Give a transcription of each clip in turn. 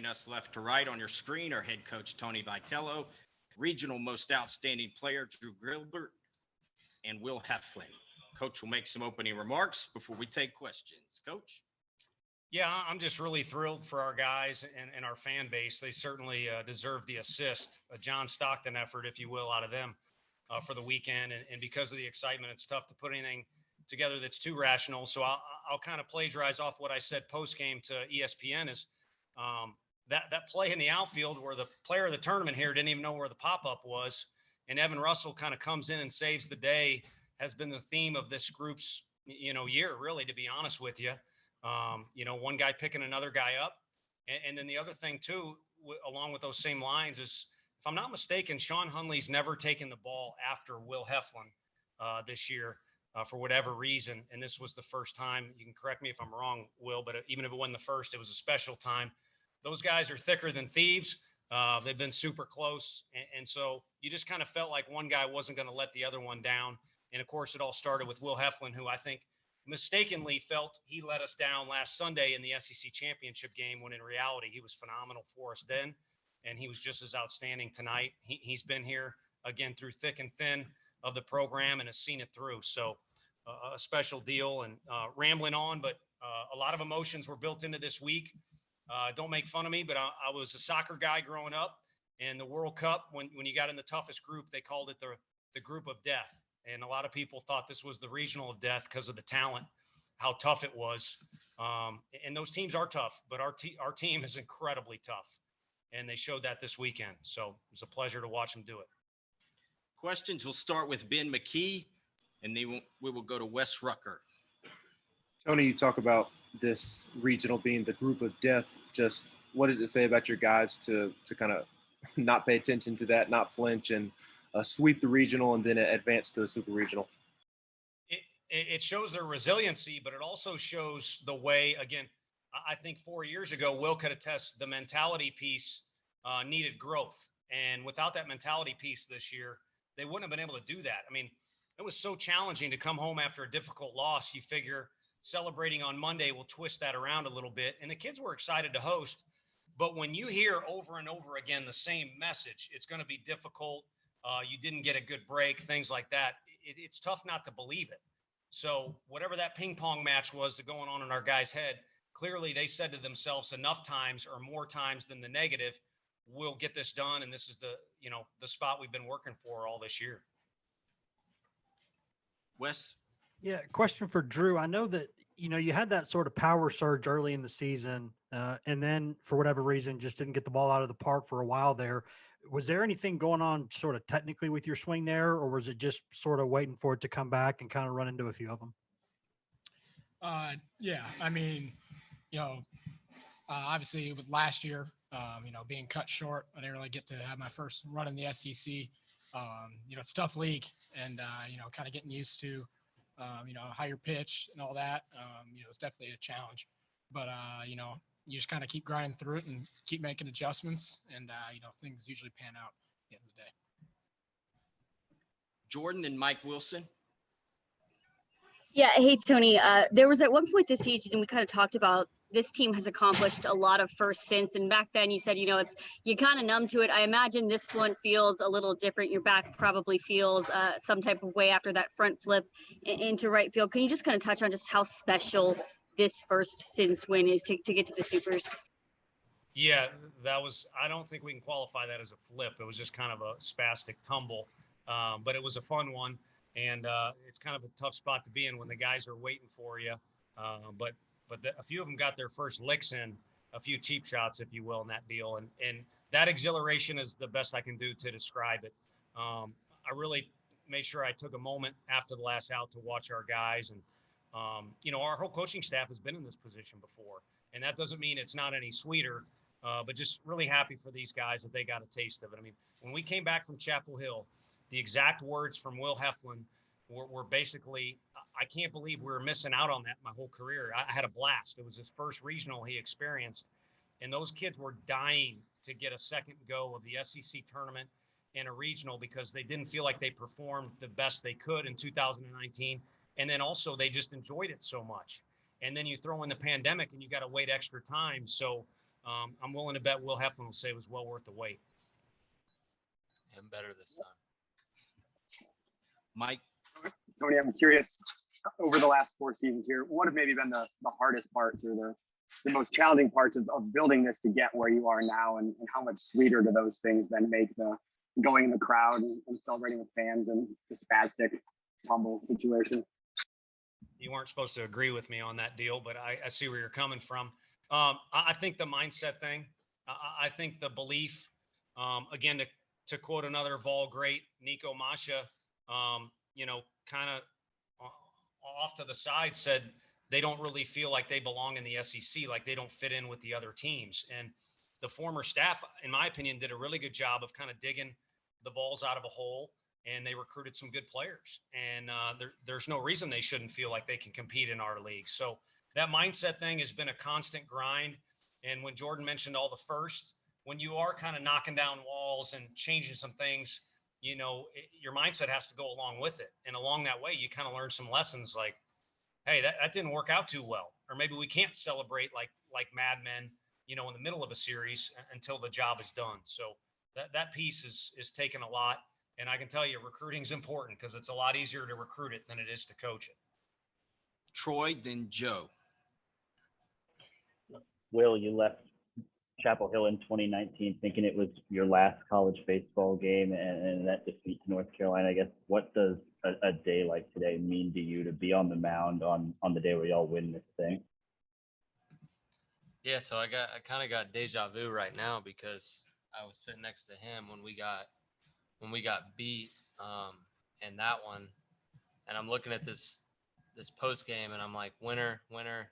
Joining us left to right on your screen are head coach Tony Vitello, regional most outstanding player Drew Gilbert, and Will Heflin. Coach will make some opening remarks before we take questions. Coach? Yeah, I'm just really thrilled for our guys and our fan base. They certainly deserve the assist, a John Stockton effort, if you will, out of them for the weekend. And because of the excitement, it's tough to put anything together that's too rational. So I'll kind of plagiarize off what I said post-game to ESPN is that play in the outfield where the player of the tournament here didn't even know where the pop-up was, and Evan Russell kind of comes in and saves the day, has been the theme of this group's, year, really, to be honest with you. One guy picking another guy up. And then the other thing, too, along with those same lines is, if I'm not mistaken, Sean Hunley's never taken the ball after Will Heflin this year for whatever reason. And this was the first time. You can correct me if I'm wrong, Will, but even if it wasn't the first, it was a special time. Those guys are thicker than thieves. They've been super close. And so you just kind of felt like one guy wasn't going to let the other one down. And, of course, it all started with Will Heflin, who I think mistakenly felt he let us down last Sunday in the SEC championship game, when in reality he was phenomenal for us then, and he was just as outstanding tonight. He's been here again through thick and thin of the program and has seen it through. So a special deal, and rambling on, but a lot of emotions were built into this week. Don't make fun of me, but I was a soccer guy growing up, and the World Cup, when you got in the toughest group, they called it the group of death. And a lot of people thought this was the regional of death because of the talent, how tough it was. And those teams are tough, but our team is incredibly tough. And they showed that this weekend. So it was a pleasure to watch them do it. Questions. We'll start with Ben McKee, and then we will go to Wes Rucker. Tony, you talk about this regional being the group of death. Just what does it say about your guys to kind of not pay attention to that, not flinch, and sweep the regional and then advance to the super regional? It shows their resiliency, but it also shows the way, again, I think 4 years ago, Will could attest the mentality piece needed growth. And without that mentality piece this year, they wouldn't have been able to do that. I mean, it was so challenging to come home after a difficult loss. You figure celebrating on Monday will twist that around a little bit. And the kids were excited to host. But when you hear over and over again the same message, it's going to be difficult. You didn't get a good break, things like that. It's tough not to believe it. So whatever that ping pong match was going on in our guys' head, clearly they said to themselves enough times or more times than the negative, we'll get this done. And this is the spot we've been working for all this year. Wes? Yeah. Question for Drew. I know that, you had that sort of power surge early in the season, and then for whatever reason, just didn't get the ball out of the park for a while there. Was there anything going on sort of technically with your swing there, or was it just sort of waiting for it to come back and kind of run into a few of them? Yeah, I mean, obviously with last year, being cut short, I didn't really get to have my first run in the SEC. It's a tough league, and, kind of getting used to, higher pitch and all that, it's definitely a challenge. But, you just kind of keep grinding through it and keep making adjustments, and, things usually pan out at the end of the day. Jordan and Mike Wilson. Yeah. Hey, Tony, there was at one point this season, we kind of talked about this team has accomplished a lot of firsts since, and back then you said, you're kind of numb to it. I imagine this one feels a little different. Your back probably feels some type of way after that front flip into right field. Can you just kind of touch on just how special this first since win is to get to the Supers? Yeah, I don't think we can qualify that as a flip. It was just kind of a spastic tumble, but it was a fun one. And it's kind of a tough spot to be in when the guys are waiting for you. But a few of them got their first licks in, a few cheap shots, if you will, in that deal. And that exhilaration is the best I can do to describe it. I really made sure I took a moment after the last out to watch our guys. And, our whole coaching staff has been in this position before. And that doesn't mean it's not any sweeter, but just really happy for these guys that they got a taste of it. I mean, when we came back from Chapel Hill, the exact words from Will Heflin were basically, I can't believe we were missing out on that my whole career. I had a blast. It was his first regional he experienced. And those kids were dying to get a second go of the SEC tournament and a regional because they didn't feel like they performed the best they could in 2019. And then also they just enjoyed it so much. And then you throw in the pandemic and you got to wait extra time. So I'm willing to bet Will Heflin will say it was well worth the wait. And better this time. Mike? Tony, I'm curious, over the last 4 seasons here, what have maybe been the hardest parts or the most challenging parts of building this to get where you are now, and how much sweeter do those things then make the going in the crowd and celebrating with fans and the spastic tumble situation? You weren't supposed to agree with me on that deal, but I see where you're coming from. I think the mindset thing, I think the belief, again, to quote another Vol great, Nico Masha, kind of off to the side said they don't really feel like they belong in the SEC, like they don't fit in with the other teams. And the former staff, in my opinion, did a really good job of kind of digging the Vols out of a hole, and they recruited some good players. And there's no reason they shouldn't feel like they can compete in our league. So that mindset thing has been a constant grind. And when Jordan mentioned all the firsts, when you are kind of knocking down walls and changing some things, your mindset has to go along with it. And along that way, you kind of learn some lessons like, hey, that didn't work out too well. Or maybe we can't celebrate like madmen, in the middle of a series until the job is done. So that piece is taken a lot. And I can tell you recruiting is important because it's a lot easier to recruit it than it is to coach it. Troy, then Joe. Will, you left Chapel Hill in 2019 thinking it was your last college baseball game and that defeat to North Carolina. I guess, what does a day like today mean to you to be on the mound on the day where y'all win this thing? Yeah, so I kind of got deja vu right now because I was sitting next to him when we got beat in that one, and I'm looking at this post game and I'm like, winner, winner,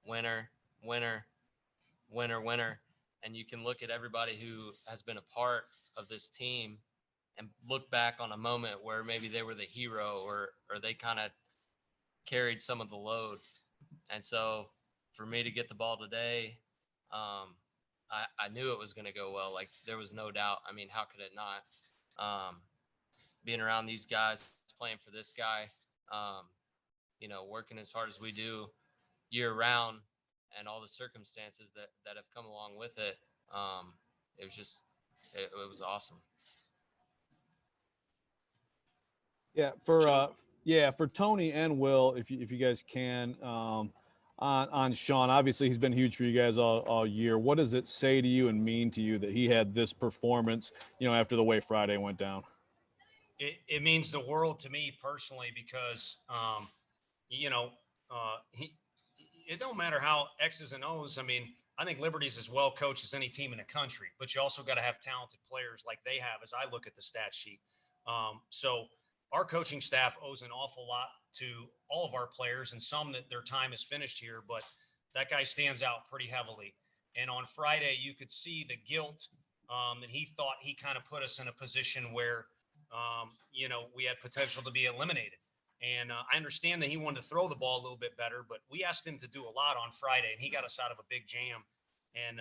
winner, winner, winner, winner. And you can look at everybody who has been a part of this team and look back on a moment where maybe they were the hero or they kind of carried some of the load. And so for me to get the ball today, I knew it was going to go well. Like, there was no doubt. I mean, how could it not? Being around these guys, playing for this guy, working as hard as we do year round, and all the circumstances that have come along with it, it was awesome. Yeah, for Tony and Will, if you guys can, on Sean, obviously he's been huge for you guys all year. What does it say to you and mean to you that he had this performance, after the way Friday went down? It means the world to me personally because, it don't matter how X's and O's. I mean, I think Liberty's as well coached as any team in the country, but you also got to have talented players like they have as I look at the stat sheet. So our coaching staff owes an awful lot to all of our players, and some that their time is finished here, but that guy stands out pretty heavily. And on Friday, you could see the guilt that he thought he kind of put us in a position where, we had potential to be eliminated. And I understand that he wanted to throw the ball a little bit better, but we asked him to do a lot on Friday, and he got us out of a big jam. And,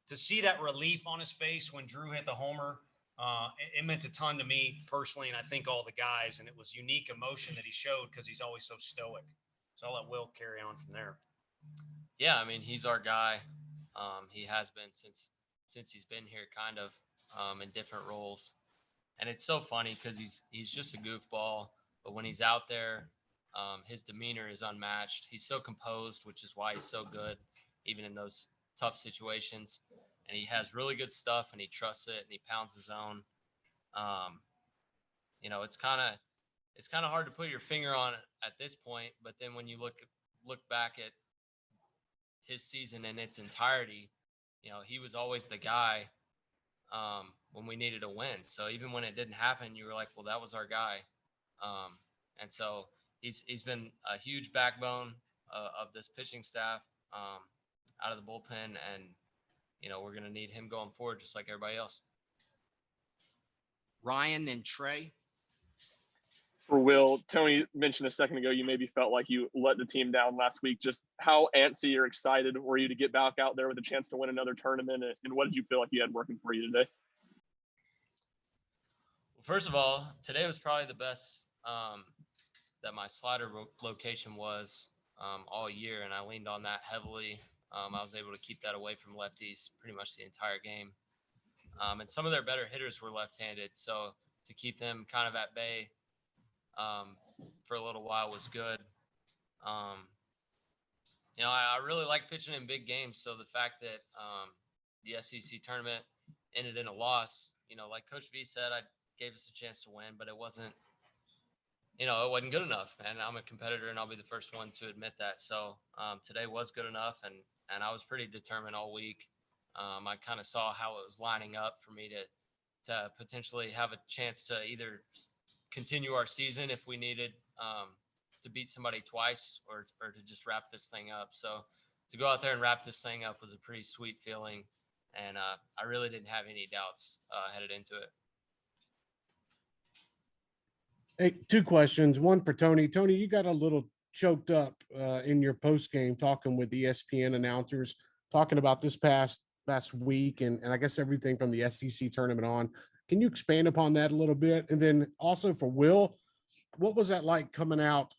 to see that relief on his face when Drew hit the homer, it meant a ton to me personally, and I think all the guys. And it was unique emotion that he showed because he's always so stoic. So I'll let Will carry on from there. Yeah, I mean, he's our guy. He has been since he's been here, kind of in different roles. And it's so funny because he's just a goofball. But when he's out there, his demeanor is unmatched. He's so composed, which is why he's so good, even in those tough situations. And he has really good stuff, and he trusts it, and he pounds his own. It's kind of hard to put your finger on it at this point. But then when you look back at his season in its entirety, he was always the guy when we needed a win. So even when it didn't happen, you were like, well, that was our guy. And so he's been a huge backbone of this pitching staff out of the bullpen. And, we're going to need him going forward just like everybody else. Ryan and Trey. For Will, Tony mentioned a second ago, you maybe felt like you let the team down last week. Just how antsy or excited were you to get back out there with a chance to win another tournament? And what did you feel like you had working for you today? Well, first of all, today was probably the best that my slider location was all year, and I leaned on that heavily. I was able to keep that away from lefties pretty much the entire game. And some of their better hitters were left-handed, so to keep them kind of at bay for a little while was good. I really like pitching in big games, so the fact that the SEC tournament ended in a loss, like Coach V said, I gave us a chance to win, but it wasn't good enough. And I'm a competitor, and I'll be the first one to admit that. So today was good enough, and I was pretty determined all week. I kind of saw how it was lining up for me to potentially have a chance to either continue our season if we needed to beat somebody twice or to just wrap this thing up. So to go out there and wrap this thing up was a pretty sweet feeling. And I really didn't have any doubts headed into it. Hey, two questions. One for Tony. Tony, you got a little choked up in your post game talking with the ESPN announcers, talking about this past week and I guess everything from the SEC tournament on. Can you expand upon that a little bit? And then also for Will, what was that like coming out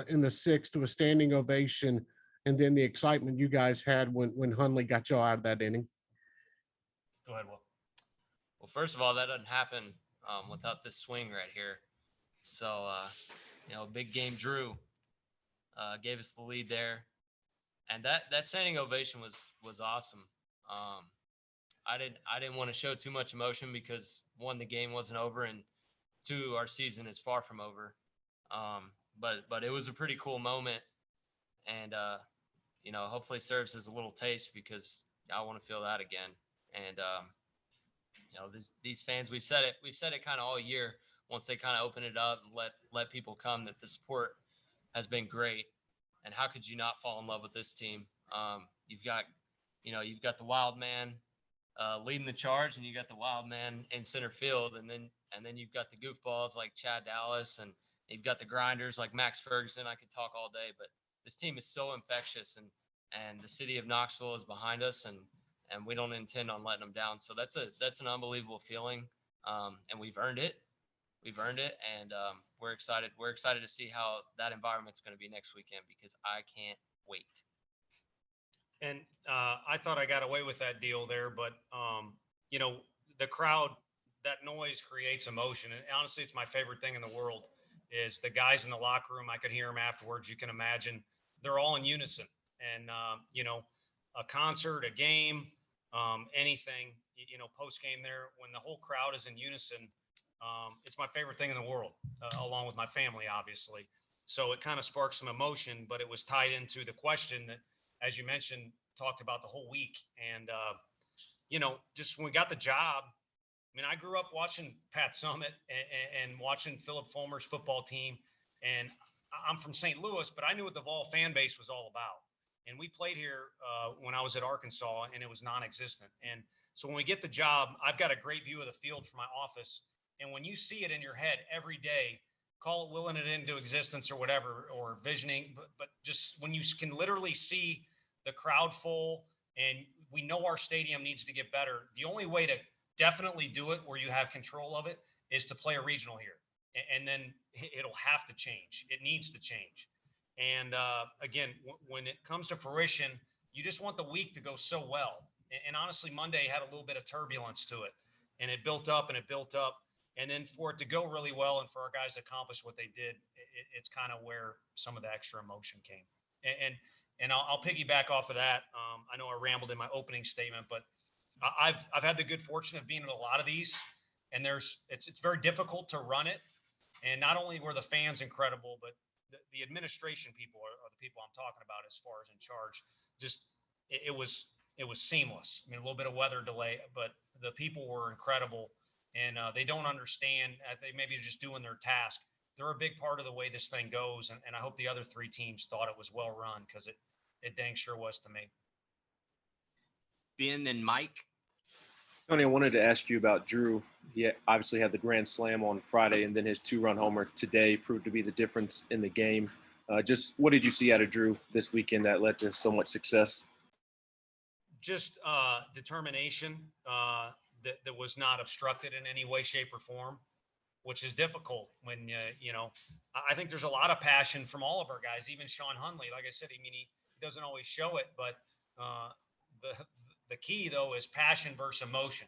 in the sixth to a standing ovation, and then the excitement you guys had when Hundley got y'all out of that inning? Go ahead, Will. Well, first of all, that doesn't happen without this swing right here. So, big game Drew gave us the lead there. And that standing ovation was awesome. I didn't want to show too much emotion because, one, the game wasn't over, and two, our season is far from over. But it was a pretty cool moment, and hopefully serves as a little taste because I want to feel that again. And these fans, we've said it kind of all year. Once they kind of open it up and let people come, that the support has been great. And how could you not fall in love with this team? You've got the wild man leading the charge, and you got the wild man in center field, and then you've got the goofballs like Chad Dallas, and you've got the grinders like Max Ferguson. I could talk all day, but this team is so infectious, and the city of Knoxville is behind us, and we don't intend on letting them down. So that's an unbelievable feeling, and we've earned it. And we're excited. We're excited to see how that environment's going to be next weekend because I can't wait. And I thought I got away with that deal there, but the crowd, that noise creates emotion. And honestly, it's my favorite thing in the world is the guys in the locker room. I could hear them afterwards. You can imagine they're all in unison. And, a concert, a game, anything, post game there, when the whole crowd is in unison, it's my favorite thing in the world, along with my family, obviously. So it kind of sparked some emotion, but it was tied into the question that, as you mentioned, talked about the whole week. And, just when we got the job, I grew up watching Pat Summitt and watching Philip Fulmer's football team. And I'm from St. Louis, but I knew what the Vol fan base was all about. And we played here when I was at Arkansas, and it was non-existent. And so when we get the job, I've got a great view of the field from my office. And when you see it in your head every day, call it willing it into existence or whatever, or visioning, but just when you can literally see the crowd full and we know our stadium needs to get better, the only way to definitely do it where you have control of it is to play a regional here. And then it'll have to change. It needs to change. And again, when it comes to fruition, you just want the week to go so well. And honestly, Monday had a little bit of turbulence to it, and it built up and it built up. And then for it to go really well and for our guys to accomplish what they did, it's kind of where some of the extra emotion came. And I'll piggyback off of that. I know I rambled in my opening statement, but I've had the good fortune of being in a lot of these, and it's very difficult to run it. And not only were the fans incredible, but the administration people are the people I'm talking about as far as in charge. Just it was seamless. A little bit of weather delay, but the people were incredible. And they don't understand. They maybe are just doing their task. They're a big part of the way this thing goes. And I hope the other three teams thought it was well run because it dang sure was to me. Ben and Mike. Tony, I wanted to ask you about Drew. He obviously had the grand slam on Friday, and then his 2-run homer today proved to be the difference in the game. Just what did you see out of Drew this weekend that led to so much success? Just determination. That was not obstructed in any way, shape, or form, which is difficult when, I think there's a lot of passion from all of our guys, even Sean Hundley. Like I said, he doesn't always show it, but The key though is passion versus emotion.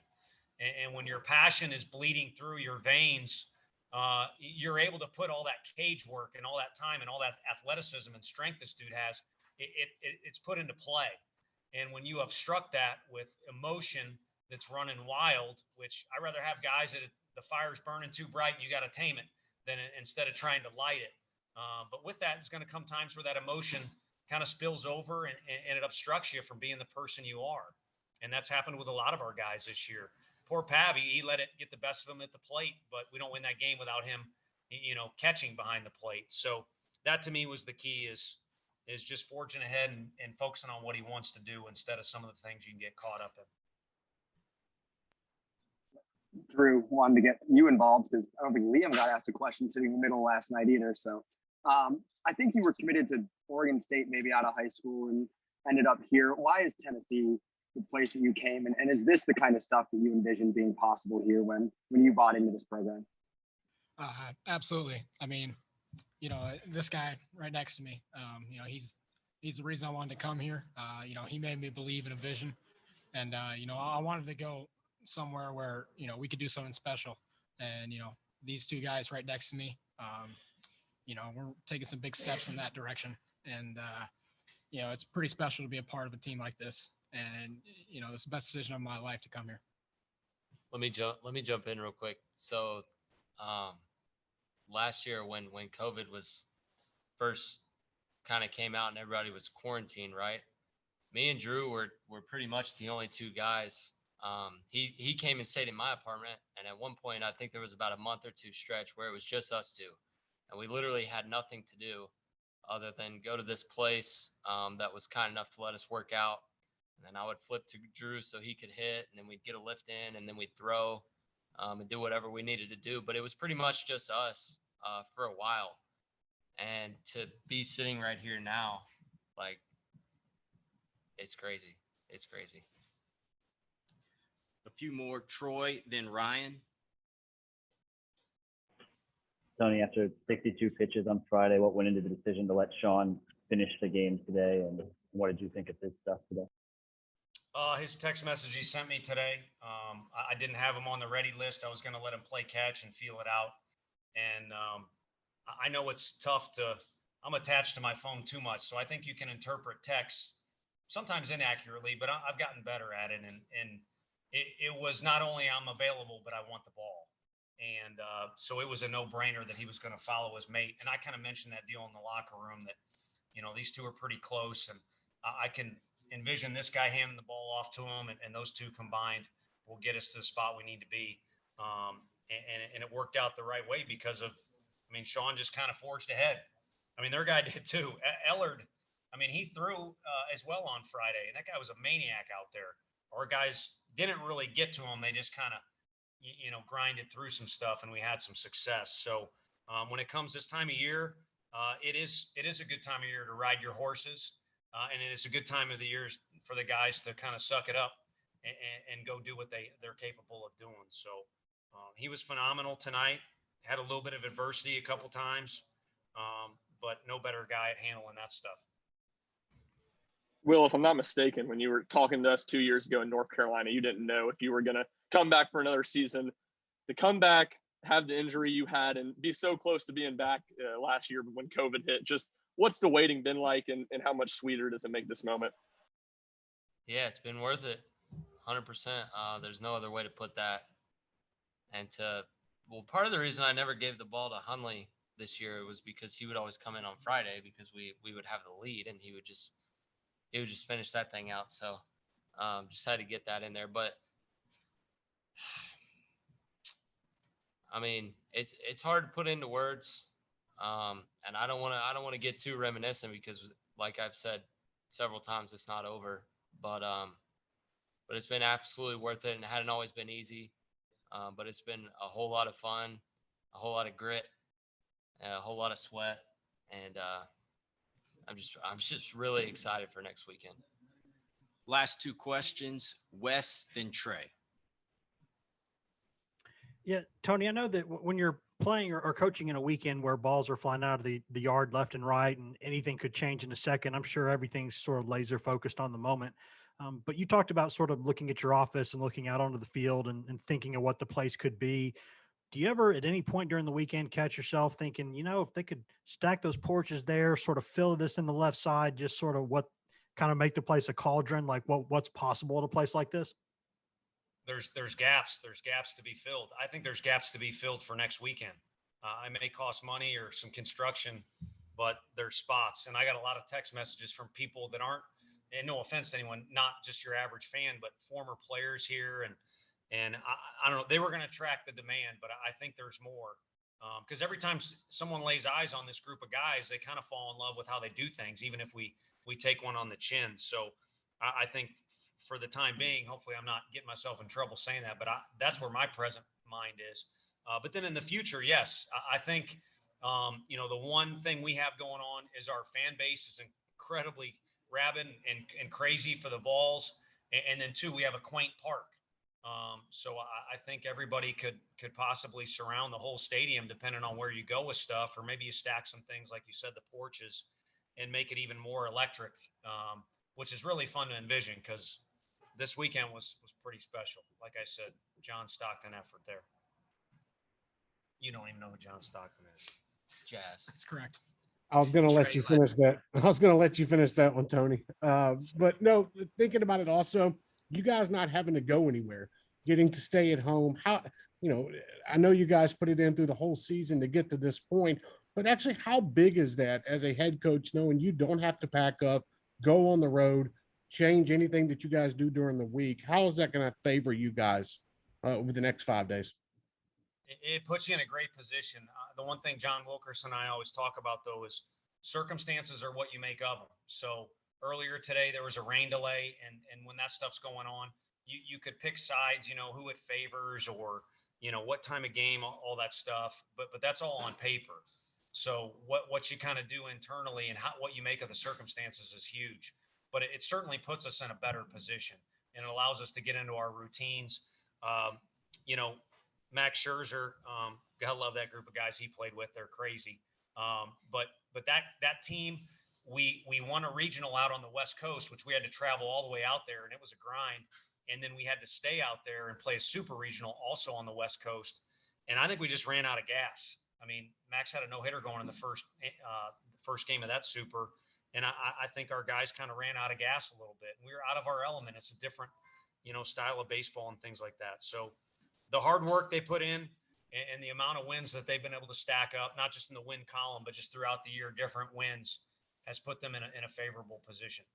And when your passion is bleeding through your veins, you're able to put all that cage work and all that time and all that athleticism and strength this dude has, it's put into play. And when you obstruct that with emotion that's running wild, which I rather have guys that the fire's burning too bright and you got to tame it than instead of trying to light it. But with that, it's going to come times where that emotion kind of spills over and it obstructs you from being the person you are. And that's happened with a lot of our guys this year. Poor Pavy, he let it get the best of him at the plate, but we don't win that game without him, catching behind the plate. So that to me was the key is just forging ahead and focusing on what he wants to do instead of some of the things you can get caught up in. Drew, wanted to get you involved because I don't think Liam got asked a question sitting in the middle last night either. So I think you were committed to Oregon State maybe out of high school and ended up here. Why is Tennessee the place that you came? And is this the kind of stuff that you envisioned being possible here when you bought into this program? Absolutely. I mean, this guy right next to me, he's the reason I wanted to come here. He made me believe in a vision, and I wanted to go somewhere where we could do something special. And these two guys right next to me, we're taking some big steps in that direction. And it's pretty special to be a part of a team like this. And it's the best decision of my life to come here. Let me jump in real quick. So last year when COVID was first kind of came out and everybody was quarantined, right? Me and Drew were pretty much the only two guys. He came and stayed in my apartment, and at one point I think there was about a month or two stretch where it was just us two, and we literally had nothing to do other than go to this place that was kind enough to let us work out. And then I would flip to Drew so he could hit, and then we'd get a lift in, and then we'd throw and do whatever we needed to do. But it was pretty much just us for a while. And to be sitting right here now, like, it's crazy. It's crazy. A few more, Troy, then Ryan. Tony, after 62 pitches on Friday, what went into the decision to let Sean finish the game today, and what did you think of his stuff today? His text message he sent me today, I didn't have him on the ready list. I was going to let him play catch and feel it out. And I know it's tough I'm attached to my phone too much. So I think you can interpret texts sometimes inaccurately, but I've gotten better at it. And it was not only I'm available, but I want the ball. And so it was a no-brainer that he was going to follow his mate. And I kind of mentioned that deal in the locker room that, these two are pretty close. And I can envision this guy handing the ball off to him, and those two combined will get us to the spot we need to be. And it worked out the right way because of, Sean just kind of forged ahead. Their guy did too. Ellard, he threw as well on Friday, and that guy was a maniac out there. Our guys didn't really get to him. They just kind of, grinded through some stuff, and we had some success. So when it comes this time of year, it is a good time of year to ride your horses. And it's a good time of the year for the guys to kind of suck it up and go do what they're capable of doing. So he was phenomenal tonight. Had a little bit of adversity a couple times, but no better guy at handling that stuff. Will, if I'm not mistaken, when you were talking to us 2 years ago in North Carolina, you didn't know if you were going to come back for another season. To come back, have the injury you had, and be so close to being back last year when COVID hit, just what's the waiting been like, and how much sweeter does it make this moment? Yeah, it's been worth it, 100%. There's no other way to put that. And part of the reason I never gave the ball to Hundley this year was because he would always come in on Friday because we would have the lead, and he would just finish that thing out. So just had to get that in there. But it's hard to put into words. And I don't want to get too reminiscent because, like I've said several times, it's not over. But it's been absolutely worth it, and it hadn't always been easy. But it's been a whole lot of fun, a whole lot of grit, a whole lot of sweat, and I'm just really excited for next weekend. Last two questions, Wes, then Trey. Yeah, Tony, I know that when you're playing or coaching in a weekend where balls are flying out of the yard left and right and anything could change in a second, I'm sure everything's sort of laser focused on the moment. But you talked about sort of looking at your office and looking out onto the field and thinking of what the place could be. Do you ever at any point during the weekend catch yourself thinking, if they could stack those porches there, sort of fill this in the left side, just sort of what kind of make the place a cauldron, like what's possible at a place like this? There's gaps to be filled. I think there's gaps to be filled for next weekend. It may cost money or some construction, but there's spots. And I got a lot of text messages from people that aren't, and no offense to anyone, not just your average fan, but former players here. And I don't know, they were going to track the demand, but I think there's more. Because every time someone lays eyes on this group of guys, they kind of fall in love with how they do things, even if we take one on the chin. So I think for the time being, hopefully I'm not getting myself in trouble saying that, but that's where my present mind is. But then in the future, yes, I think, the one thing we have going on is our fan base is incredibly rabid and crazy for the Vols. And then two, we have a quaint park. So I think everybody could possibly surround the whole stadium depending on where you go with stuff, or maybe you stack some things, like you said, the porches, and make it even more electric, which is really fun to envision because this weekend was pretty special. Like I said, John Stockton effort there. You don't even know who John Stockton is. Jazz. That's correct. I was going to let you finish that. I was going to let you finish that one, Tony. But no, thinking about it also, you guys not having to go anywhere, getting to stay at home. How, I know you guys put it in through the whole season to get to this point, but actually how big is that as a head coach, knowing you don't have to pack up, go on the road, change anything that you guys do during the week? How is that going to favor you guys over the next 5 days? It puts you in a great position. The one thing John Wilkerson and I always talk about, though, is circumstances are what you make of them. So earlier today, there was a rain delay, and when that stuff's going on, you could pick sides, who it favors, or, what time of game, all that stuff. But that's all on paper. So what you kind of do internally and what you make of the circumstances is huge. But it certainly puts us in a better position, and it allows us to get into our routines. Max Scherzer, gotta love that group of guys he played with. They're crazy. But that team, we won a regional out on the West Coast, which we had to travel all the way out there, and it was a grind. And then we had to stay out there and play a super regional also on the West Coast. And I think we just ran out of gas. I mean, Max had a no-hitter going in the first game of that super. And I think our guys kind of ran out of gas a little bit. We were out of our element. It's a different, style of baseball and things like that. So the hard work they put in and the amount of wins that they've been able to stack up, not just in the win column, but just throughout the year, different wins, has put them in a favorable position.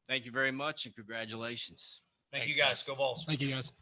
Thank you very much, and congratulations. Thank you, guys. Go Vols. Thank you, guys.